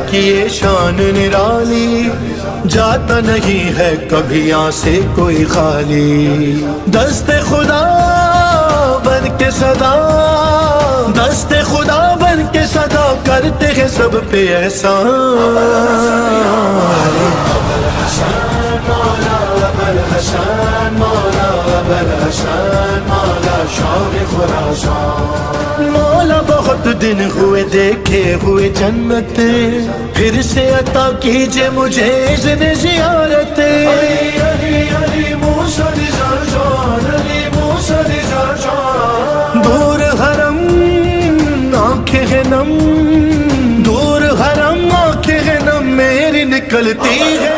کی یہ شان نرالی، جاتا نہیں ہے کبھی یہاں سے کوئی خالی. دست خدا بن کے صدا، دست خدا بن کے صدا کرتے ہیں سب پہ احسان. مولا ابوالحسن، مولا ابوالحسن، مولا شاہ خراسان. مولا بہت دن ہوئے دیکھے ہوئے جنت، پھر سے عطا کیجے مجھے اذن زیارت. علی علی علی